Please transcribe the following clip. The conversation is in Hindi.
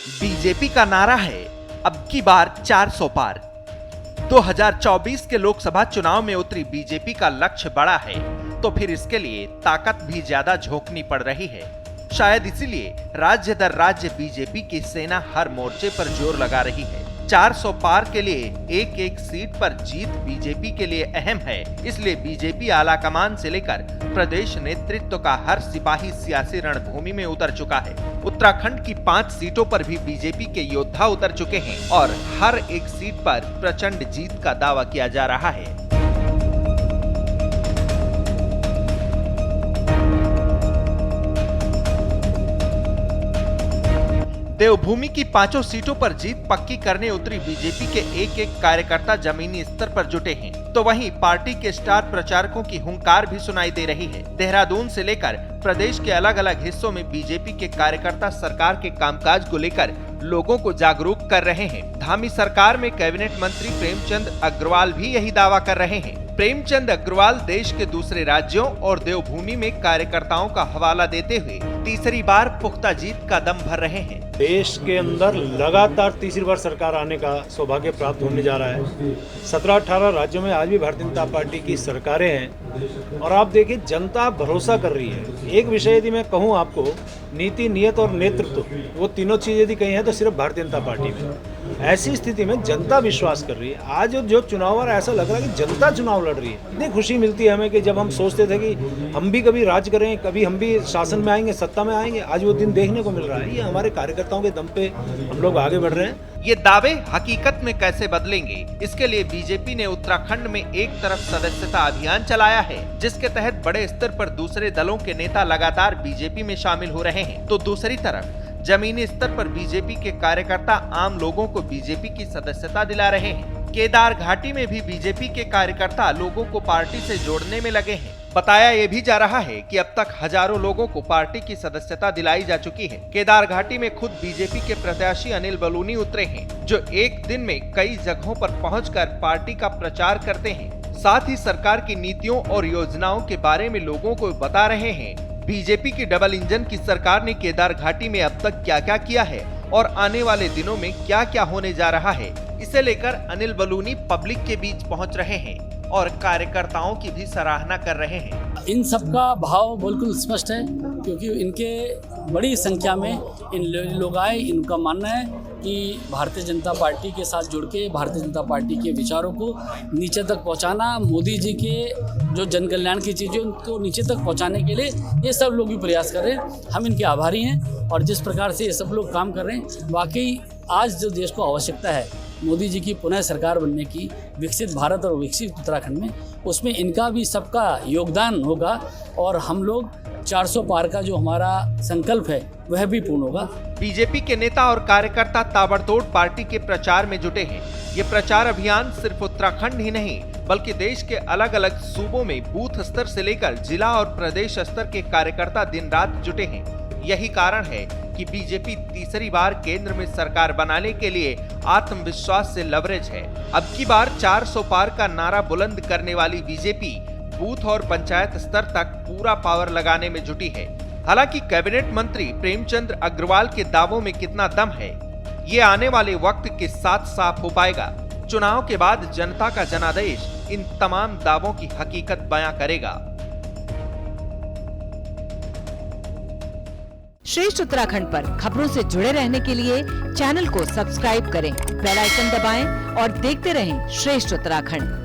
बीजेपी का नारा है अब की बार 400 पार। 2024 के लोकसभा चुनाव में उतरी बीजेपी का लक्ष्य बड़ा है, तो फिर इसके लिए ताकत भी ज्यादा झोंकनी पड़ रही है। शायद इसीलिए राज्य दर राज्य बीजेपी की सेना हर मोर्चे पर जोर लगा रही है। 400 पार के लिए एक एक सीट पर जीत बीजेपी के लिए अहम है, इसलिए बीजेपी आलाकमान से लेकर प्रदेश नेतृत्व का हर सिपाही सियासी रणभूमि में उतर चुका है। उत्तराखंड की 5 सीटों पर भी बीजेपी के योद्धा उतर चुके हैं और हर एक सीट पर प्रचंड जीत का दावा किया जा रहा है। देवभूमि की 5 सीटों पर जीत पक्की करने उतरी बीजेपी के एक एक कार्यकर्ता जमीनी स्तर पर जुटे हैं, तो वहीं पार्टी के स्टार प्रचारकों की हुंकार भी सुनाई दे रही है। देहरादून से लेकर प्रदेश के अलग अलग हिस्सों में बीजेपी के कार्यकर्ता सरकार के कामकाज को लेकर लोगों को जागरूक कर रहे हैं। धामी सरकार में कैबिनेट मंत्री प्रेमचंद अग्रवाल भी यही दावा कर रहे हैं। प्रेमचंद अग्रवाल देश के दूसरे राज्यों और देवभूमि में कार्यकर्ताओं का हवाला देते हुए तीसरी बार पुख्ता जीत का दम भर रहे हैं। देश के अंदर लगातार तीसरी बार सरकार आने का सौभाग्य प्राप्त होने जा रहा है। 17-18 राज्यों में आज भी भारतीय जनता पार्टी की सरकारें हैं और आप देखिए जनता भरोसा कर रही है। एक विषय यदि मैं कहूँ आपको, नीति, नियत और नेतृत्व, वो तीनों चीजें यदि कही हैं तो सिर्फ भारतीय जनता पार्टी में। ऐसी स्थिति में जनता विश्वास कर रही है। आज जो चुनाव आ रहा है, ऐसा लग रहा है कि जनता चुनाव लड़ रही है। इतनी खुशी मिलती है हमें कि जब हम सोचते थे कि हम भी कभी राज करें, कभी हम भी शासन में आएंगे, सत्ता में आएंगे, आज वो दिन देखने को मिल रहा है। ये हमारे कार्यकर्ताओं के दम पे हम लोग आगे बढ़ रहे हैं। ये दावे हकीकत में कैसे बदलेंगे, इसके लिए बीजेपी ने उत्तराखंड में एक तरफ सदस्यता अभियान चलाया है, जिसके तहत बड़े स्तर पर दूसरे दलों के नेता लगातार बीजेपी में शामिल हो रहे हैं, तो दूसरी तरफ जमीनी स्तर पर बीजेपी के कार्यकर्ता आम लोगों को बीजेपी की सदस्यता दिला रहे हैं। केदार घाटी में भी बीजेपी के कार्यकर्ता लोगों को पार्टी से जोड़ने में लगे हैं। बताया ये भी जा रहा है कि अब तक हजारों लोगों को पार्टी की सदस्यता दिलाई जा चुकी है। केदार घाटी में खुद बीजेपी के प्रत्याशी अनिल बलूनी उतरे हैं, जो एक दिन में कई जगहों पर पहुंचकर पार्टी का प्रचार करते हैं। साथ ही सरकार की नीतियों और योजनाओं के बारे में लोगों को बता रहे हैं। बीजेपी की डबल इंजन की सरकार ने केदार घाटी में अब तक क्या क्या किया है और आने वाले दिनों में क्या क्या होने जा रहा है, इसे लेकर अनिल बलूनी पब्लिक के बीच पहुंच रहे हैं और कार्यकर्ताओं की भी सराहना कर रहे हैं। इन सबका भाव बिल्कुल स्पष्ट है, क्योंकि इनके बड़ी संख्या में इन लोग आए। इनका मानना है कि भारतीय जनता पार्टी के साथ जुड़ के भारतीय जनता पार्टी के विचारों को नीचे तक पहुंचाना, मोदी जी के जो जन कल्याण की चीज़ें उनको नीचे तक पहुंचाने के लिए ये सब लोग भी प्रयास कर रहे हैं। हम इनके आभारी हैं और जिस प्रकार से ये सब लोग काम कर रहे हैं, वाकई आज जो देश को आवश्यकता है मोदी जी की पुनः सरकार बनने की, विकसित भारत और विकसित उत्तराखंड में, उसमें इनका भी सबका योगदान होगा और हम लोग 400 पार का जो हमारा संकल्प है वह भी पूर्ण होगा। बीजेपी के नेता और कार्यकर्ता ताबड़तोड़ पार्टी के प्रचार में जुटे हैं। ये प्रचार अभियान सिर्फ उत्तराखंड ही नहीं बल्कि देश के अलग अलग सूबों में बूथ स्तर से लेकर जिला और प्रदेश स्तर के कार्यकर्ता दिन रात जुटे हैं। यही कारण है कि बीजेपी तीसरी बार केंद्र में सरकार बनाने के लिए आत्मविश्वास से लवरेज है। अब की बार 400 पार का नारा बुलंद करने वाली बीजेपी बूथ और पंचायत स्तर तक पूरा पावर लगाने में जुटी है। हालांकि कैबिनेट मंत्री प्रेमचंद अग्रवाल के दावों में कितना दम है, ये आने वाले वक्त के साथ साफ हो पाएगा। चुनाव के बाद जनता का जनादेश इन तमाम दावों की हकीकत बयां करेगा। श्रेष्ठ उत्तराखंड पर खबरों से जुड़े रहने के लिए चैनल को सब्सक्राइब करें, बेल आइकन दबाएं और देखते रहें श्रेष्ठ उत्तराखंड।